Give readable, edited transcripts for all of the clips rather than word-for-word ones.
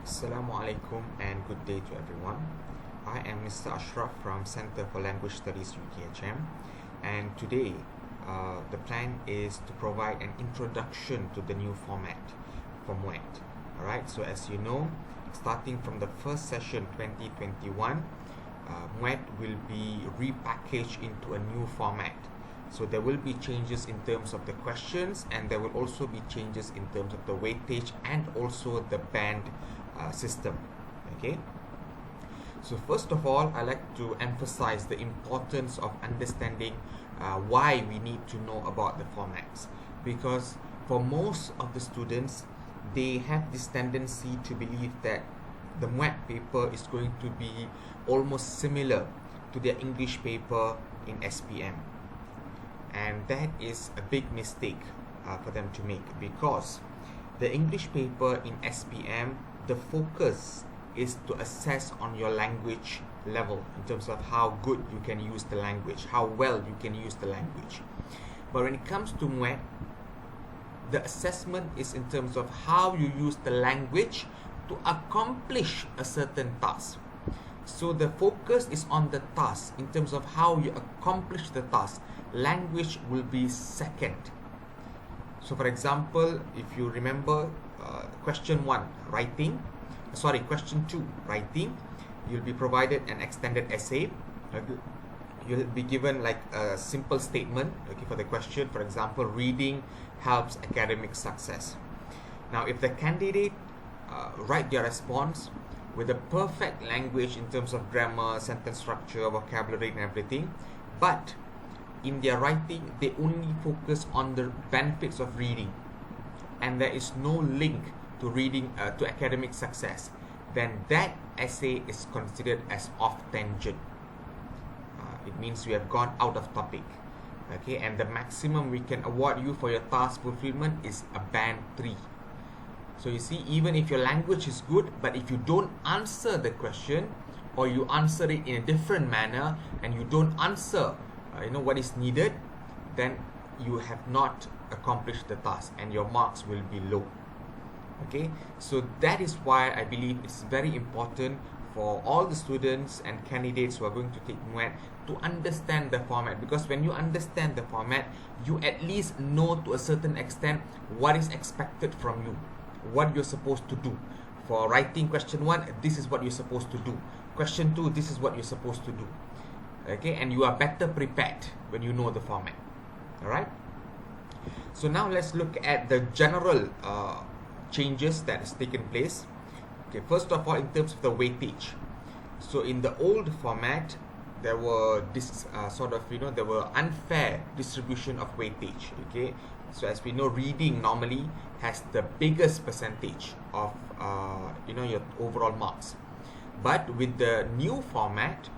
Assalamu alaikum and good day to everyone. I am Mr. Ashraf from Center for Language Studies UKHM, and today the plan is to provide an introduction to the new format for MUET. Alright, so as you know, starting from the first session 2021, MUET will be repackaged into a new format. So there will be changes in terms of the questions, and there will also be changes in terms of the weightage and also the band system. Okay, so first of all, I like to emphasize the importance of understanding why we need to know about the formats, because for most of the students, they have this tendency to believe that the MUET paper is going to be almost similar to their English paper in SPM, and that is a big mistake for them to make, because the English paper in SPM, the focus is to assess on your language level in terms of how good you can use the language, how well you can use the language. But when it comes to MUET, the assessment is in terms of how you use the language to accomplish a certain task. So the focus is on the task in terms of how you accomplish the task. Language will be second. So for example, if you remember question 1, question 2, writing, you'll be provided an extended essay. You'll be given like a simple statement, okay, for the question. For example, reading helps academic success. Now, if the candidate write their response with a perfect language in terms of grammar, sentence structure, vocabulary and everything, but in their writing they only focus on the benefits of reading and there is no link to reading to academic success, then that essay is considered as off tangent. It means you have gone out of topic. Okay, and the maximum we can award you for your task fulfillment is a band 3. So you see, even if your language is good, but if you don't answer the question, or you answer it in a different manner and you don't answer what is needed, then you have not accomplished the task and your marks will be low. Okay, so that is why I believe it's very important for all the students and candidates who are going to take MUET to understand the format, because when you understand the format, you at least know to a certain extent what is expected from you, what you're supposed to do. For writing question 1, this is what you're supposed to do. Question 2, this is what you're supposed to do. Okay, and you are better prepared when you know the format. Alright, so now let's look at the general changes that has taken place. Okay, first of all, in terms of the weightage. So in the old format, there were this there were unfair distribution of weightage. Okay, so as we know, reading normally has the biggest percentage of your overall marks, but with the new format,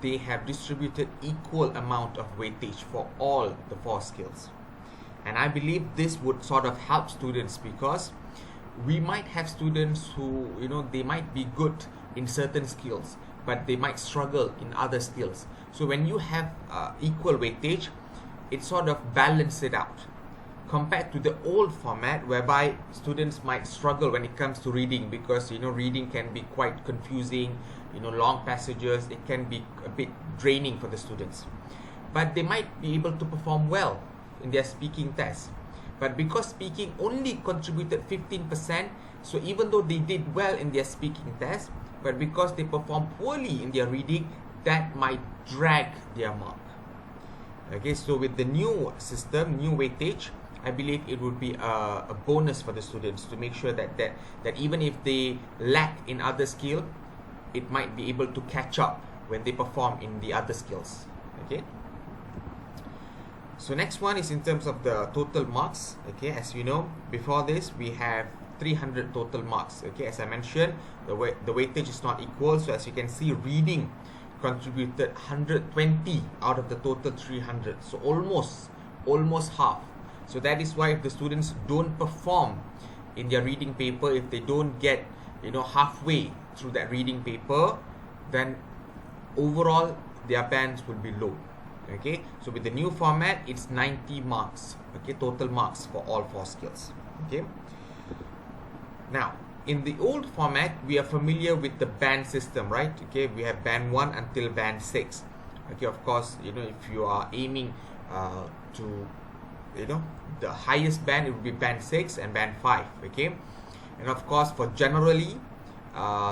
they have distributed equal amount of weightage for all the 4 skills. And I believe this would sort of help students, because we might have students who, they might be good in certain skills, but they might struggle in other skills. So when you have equal weightage, it sort of balances it out, compared to the old format whereby students might struggle when it comes to reading, because reading can be quite confusing, long passages, it can be a bit draining for the students. But they might be able to perform well in their speaking test. But because speaking only contributed 15%, so even though they did well in their speaking test, but because they performed poorly in their reading, that might drag their mark. Okay, so with the new system, new weightage, I believe it would be a bonus for the students to make sure that even if they lack in other skill, it might be able to catch up when they perform in the other skills. Okay. So next one is in terms of the total marks. Okay, as you know, before this we have 300 total marks. Okay, as I mentioned, the weightage is not equal. So as you can see, reading contributed 120 out of the total 300. So almost half. So that is why if the students don't perform in their reading paper, if they don't get halfway through that reading paper, then overall their bands will be low. Okay, so with the new format, it's 90 marks. Okay, total marks for all 4 skills. Okay, now in the old format, we are familiar with the band system, right? Okay, we have band 1 until band 6. Okay, of course, if you are aiming to, the highest band, it would be band 6 and band 5. Okay, and of course, for generally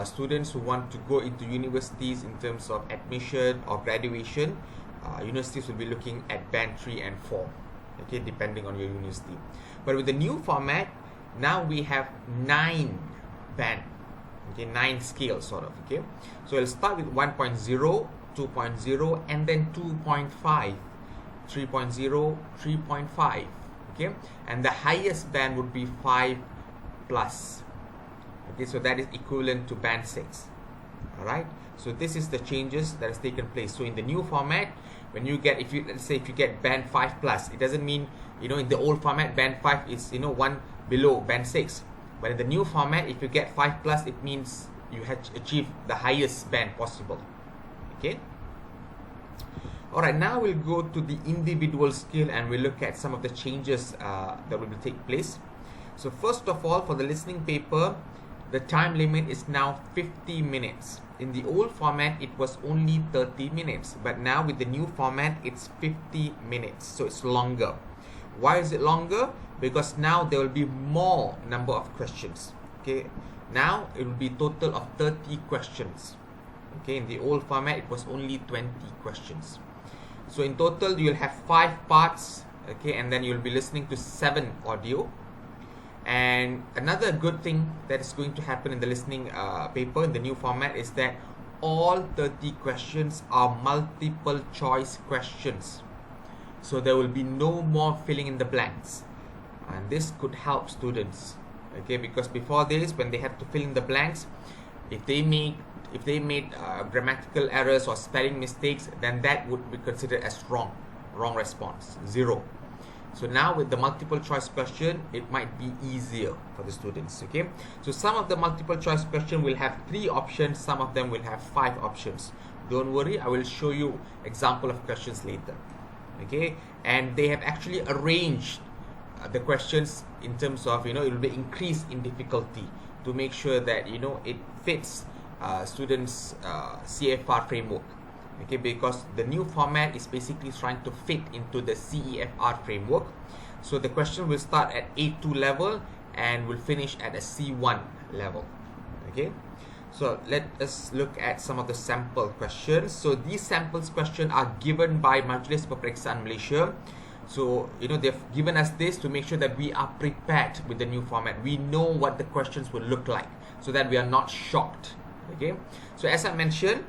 students who want to go into universities in terms of admission or graduation, universities will be looking at band 3 and 4. Okay, depending on your university. But with the new format, now we have 9 band, okay, 9 scales sort of. Okay, so we'll start with 1.0, 2.0, and then 2.5, 3.0, 3.5. Okay, and the highest band would be 5 plus. Okay, so that is equivalent to band 6. All right, so this is the changes that has taken place. So in the new format, when you get, let's say if you get band 5 plus, it doesn't mean, in the old format band 5 is one below band 6. But in the new format, if you get 5 plus, it means you have achieved the highest band possible. Okay. Alright, now we'll go to the individual skill and we'll look at some of the changes that will take place. So first of all, for the listening paper, the time limit is now 50 minutes. In the old format, it was only 30 minutes. But now with the new format, it's 50 minutes. So it's longer. Why is it longer? Because now there will be more number of questions. Okay, now it will be total of 30 questions. Okay, in the old format, it was only 20 questions. So in total, you'll have 5 parts. Okay, and then you'll be listening to 7 audio. And another good thing that is going to happen in the listening paper in the new format is that all 30 questions are multiple choice questions. So there will be no more filling in the blanks. And this could help students. Okay, because before this, when they had to fill in the blanks, if they made grammatical errors or spelling mistakes, then that would be considered as wrong response, 0. So now with the multiple choice question, it might be easier for the students. Okay, so some of the multiple choice question will have 3 options, some of them will have 5 options. Don't worry, I will show you example of questions later. Okay, and they have actually arranged the questions in terms of, it will be increased in difficulty to make sure that it fits students CFR framework. Okay, because the new format is basically trying to fit into the CEFR framework. So the question will start at A2 level and will finish at a C1 level. Okay, so let us look at some of the sample questions. So these samples questions are given by Majlis Peperiksaan Malaysia. So they've given us this to make sure that we are prepared with the new format. We know what the questions will look like so that we are not shocked. Okay, so as I mentioned,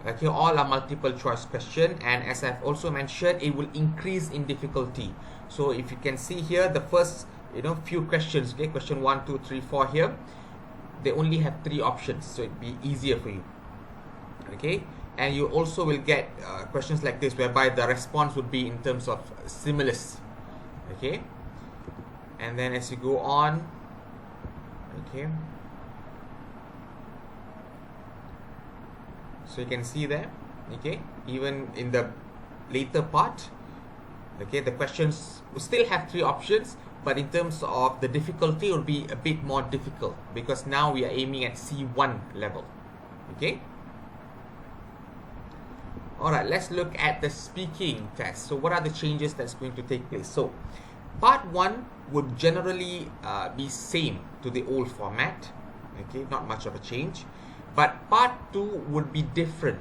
okay, all are multiple choice question, and as I've also mentioned, it will increase in difficulty. So if you can see here, the first few questions, okay, question 1, 2, 3, 4 here, they only have 3 options, so it'd be easier for you. Okay, and you also will get questions like this whereby the response would be in terms of stimulus. Okay, and then as you go on, okay, so you can see there, okay, even in the later part, okay, the questions will still have 3 options, but in terms of the difficulty, it will be a bit more difficult because now we are aiming at C1 level. Okay. Alright, let's look at the speaking test. So what are the changes that's going to take place? So part 1 would generally be same to the old format. Okay, not much of a change. But part 2 would be different.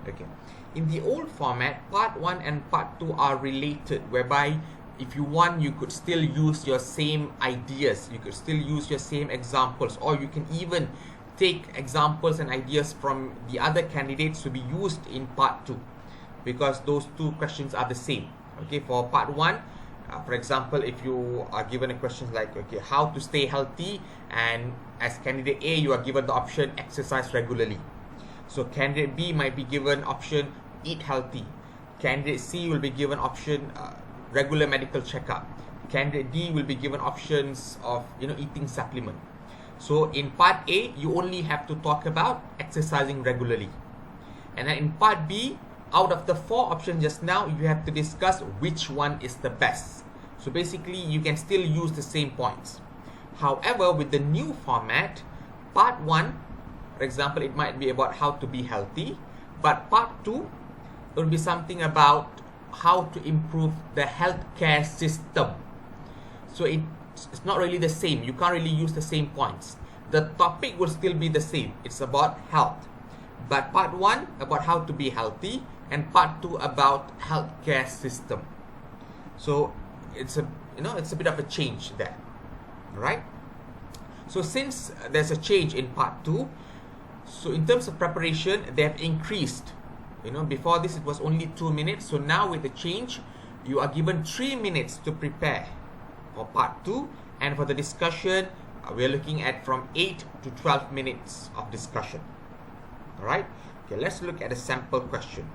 Okay, in the old format, part 1 and part 2 are related, whereby if you want, you could still use your same ideas, you could still use your same examples, or you can even take examples and ideas from the other candidates to be used in part 2, because those 2 questions are the same. Okay, for part 1, for example, if you are given a question like, okay, how to stay healthy, and as candidate A, you are given the option exercise regularly. So candidate B might be given option eat healthy. Candidate C will be given option regular medical checkup. Candidate D will be given options of eating supplement. So in part A, you only have to talk about exercising regularly, and then in part B, out of the 4 options just now, you have to discuss which one is the best. So basically, you can still use the same points. However, with the new format, part 1, for example, it might be about how to be healthy, but part 2 will be something about how to improve the healthcare system. So it's not really the same. You can't really use the same points. The topic will still be the same. It's about health. But part 1 about how to be healthy, and part 2 about healthcare system. So it's a bit of a change there. Right? So since there's a change in part 2, so in terms of preparation, they have increased. Before this it was only 2 minutes. So now with the change, you are given 3 minutes to prepare for part 2. And for the discussion, we are looking at from 8 to 12 minutes of discussion. Alright? Okay, let's look at a sample question.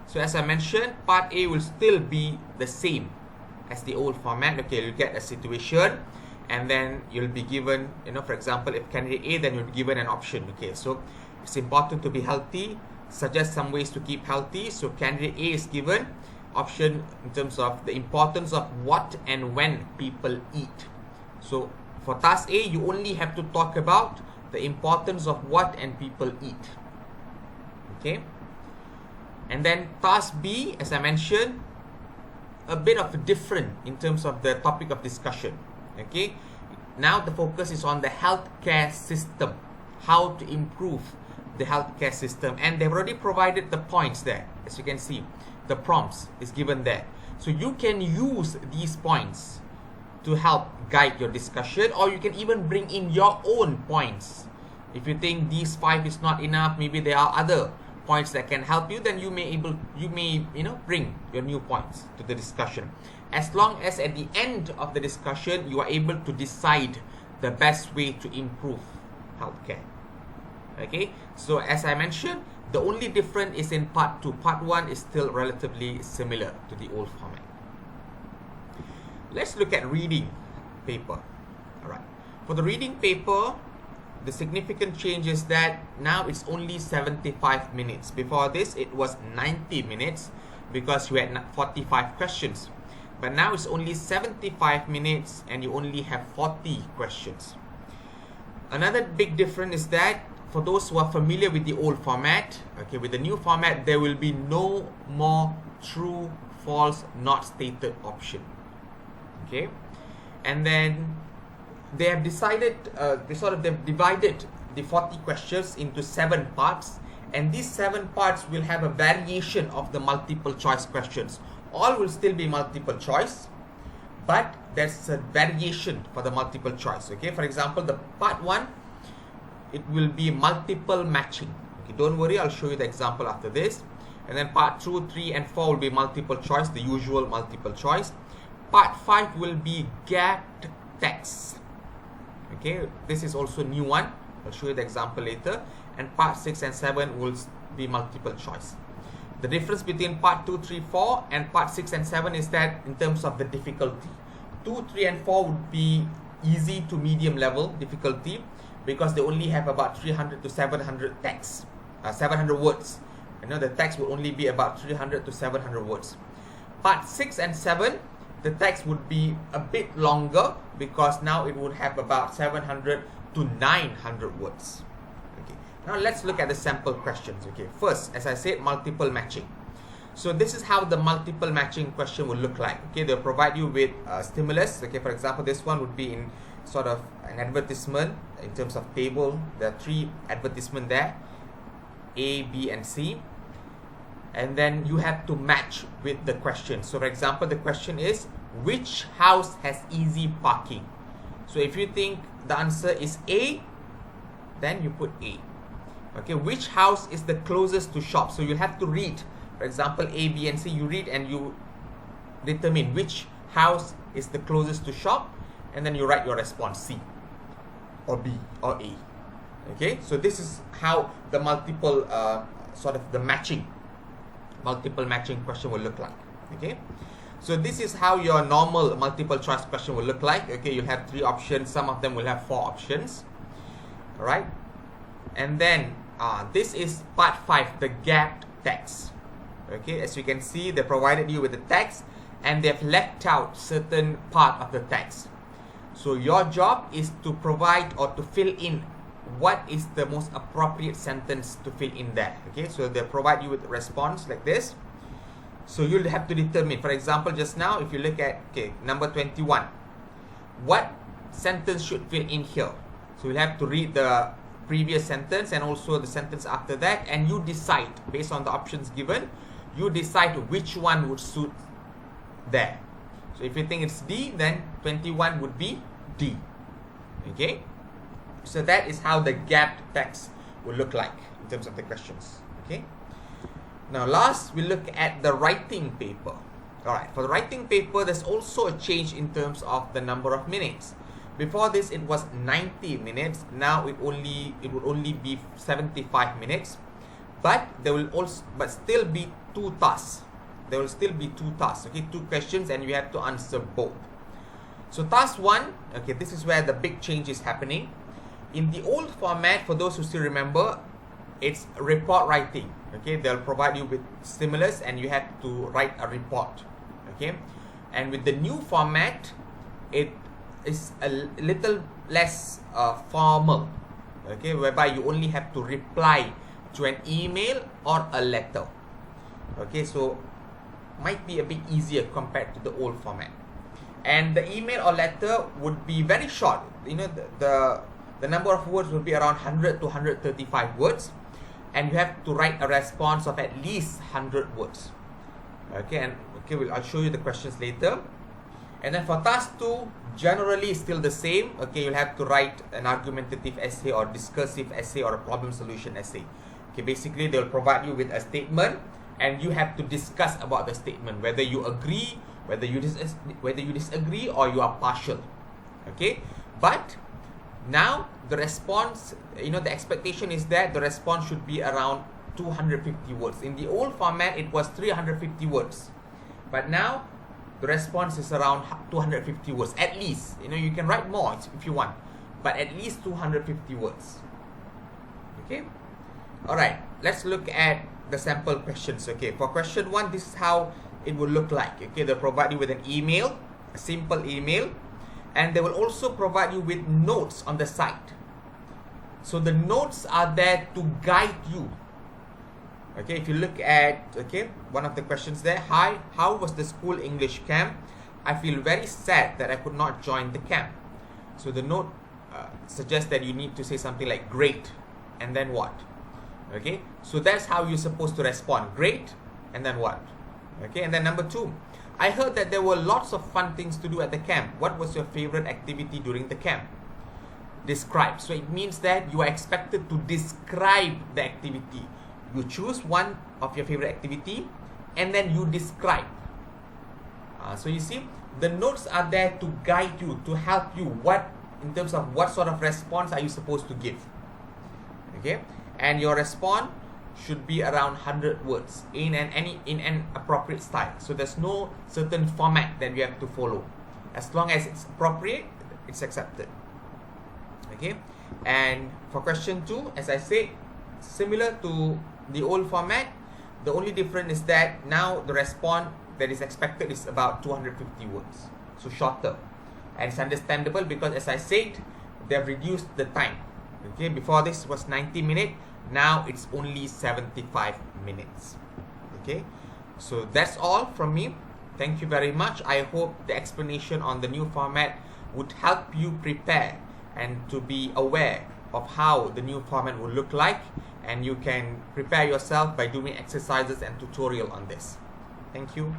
So as I mentioned, part A will still be the same as the old format. Okay, you'll get a situation, and then you'll be given, for example, if candidate A, then you'll be given an option. Okay, so it's important to be healthy. Suggest some ways to keep healthy. So candidate A is given option in terms of the importance of what and when people eat. So for task A, you only have to talk about the importance of what and people eat. Okay. And then task B, as I mentioned, a bit of a different in terms of the topic of discussion. Okay. Now the focus is on the healthcare system, how to improve the healthcare system, and they've already provided the points there. As you can see, the prompts is given there. So you can use these points to help guide your discussion, or you can even bring in your own points. If you think these 5 is not enough, maybe there are other points that can help you, then you may bring your new points to the discussion. As long as at the end of the discussion, you are able to decide the best way to improve healthcare. Okay, so as I mentioned, the only difference is in part 2. Part 1 is still relatively similar to the old format. Let's look at reading paper. Alright, for the reading paper, the significant change is that now it's only 75 minutes. Before this, it was 90 minutes because you had 45 questions. But now it's only 75 minutes and you only have 40 questions. Another big difference is that for those who are familiar with the old format, okay, with the new format, there will be no more true, false, not stated option. Okay, and then they have decided, they've divided the 40 questions into 7 parts, and these 7 parts will have a variation of the multiple choice questions. All will still be multiple choice, but there's a variation for the multiple choice. Okay, for example, the part 1, it will be multiple matching. Okay, don't worry, I'll show you the example after this. And then part 2, 3 and 4 will be multiple choice, the usual multiple choice. Part 5 will be gapped text. Okay, this is also a new one. I'll show you the example later. And part 6 and 7 will be multiple choice. The difference between part 2, 3, 4 and part 6 and 7 is that in terms of the difficulty, 2, 3 and 4 would be easy to medium level difficulty, because they only have about 300 to 700 text, 700 words. The text will only be about 300 to 700 words. Part 6 and 7, the text would be a bit longer because now it would have about 700 to 900 words. Okay. Now let's look at the sample questions. Okay. First, as I said, multiple matching. So this is how the multiple matching question will look like. Okay, they'll provide you with stimulus. Okay, for example, this one would be in sort of an advertisement in terms of table. There are 3 advertisements there, A, B and C, and then you have to match with the question. So for example, the question is, which house has easy parking? So if you think the answer is A, then you put A. Okay, which house is the closest to shop? So you have to read, for example, A, B and C. You read and you determine which house is the closest to shop, and then you write your response, C or B or A. Okay, so this is how the multiple multiple matching question will look like. Okay, so this is how your normal multiple choice question will look like. Okay, you have 3 options, some of them will have 4 options. All right, and then this is part 5, the gapped text. Okay, as you can see, they provided you with the text and they've left out certain part of the text. So your job is to provide or to fill in what is the most appropriate sentence to fill in there. Okay, so they provide you with a response like this. So you'll have to determine, for example, just now, if you look at number 21, what sentence should fill in here. So you'll have to read the previous sentence and also the sentence after that, and you decide based on the options given, you decide which one would suit there. So if you think it's D, then 21 would be D. Okay, so that is how the gapped text will look like in terms of the questions. Okay, now last we look at the writing paper. Alright, for the writing paper, there's also a change in terms of the number of minutes. Before this, it was 90 minutes. Now it would only be 75 minutes. But there will still be two tasks. There will still be two tasks. Okay, two questions, and you have to answer both. So task 1, okay, this is where the big change is happening. In the old format, for those who still remember, it's report writing. Okay, they'll provide you with stimulus, and you have to write a report. Okay, and with the new format, it is a little less formal. Okay, whereby you only have to reply to an email or a letter. Okay, so might be a bit easier compared to the old format. And the email or letter would be very short. You know, the number of words will be around 100 to 135 words, and you have to write a response of at least 100 words. Okay, I'll show you the questions later. And then for task 2, generally still the same. Okay, you'll have to write an argumentative essay or discursive essay or a problem solution essay. Okay, basically they'll provide you with a statement, and you have to discuss about the statement, whether you agree, whether you disagree, or you are partial. Okay, but now the response, the expectation is that the response should be around 250 words. In the old format, it was 350 words, but now the response is around 250 words at least. You can write more if you want, but at least 250 words. Okay, all right, let's look at the sample questions. Okay, for question 1, this is how it will look like. Okay, they'll provide you with an email, a simple email, and they will also provide you with notes on the side. So the notes are there to guide you. Okay, if you look at one of the questions there, hi, how was the school English camp? I feel very sad that I could not join the camp. So the note suggests that you need to say something like great, and then what? Okay, so that's how you're supposed to respond. Great, and then what? Okay, and then number 2, I heard that there were lots of fun things to do at the camp. What was your favorite activity during the camp? Describe. So it means that you are expected to describe the activity. You choose one of your favorite activity, and then you describe. So you see, the notes are there to guide you, to help you in terms of what sort of response are you supposed to give. Okay, and your response should be around 100 words in an appropriate style. So there's no certain format that you have to follow. As long as it's appropriate, it's accepted. Okay, and for question 2, as I said, similar to the old format, the only difference is that now the response that is expected is about 250 words, so shorter, and it's understandable because, as I said, they've reduced the time. Okay, before this was 90 minutes, now it's only 75 minutes. Okay, so that's all from me. Thank you very much. I hope the explanation on the new format would help you prepare and to be aware of how the new format will look like, and you can prepare yourself by doing exercises and tutorial on this. Thank you.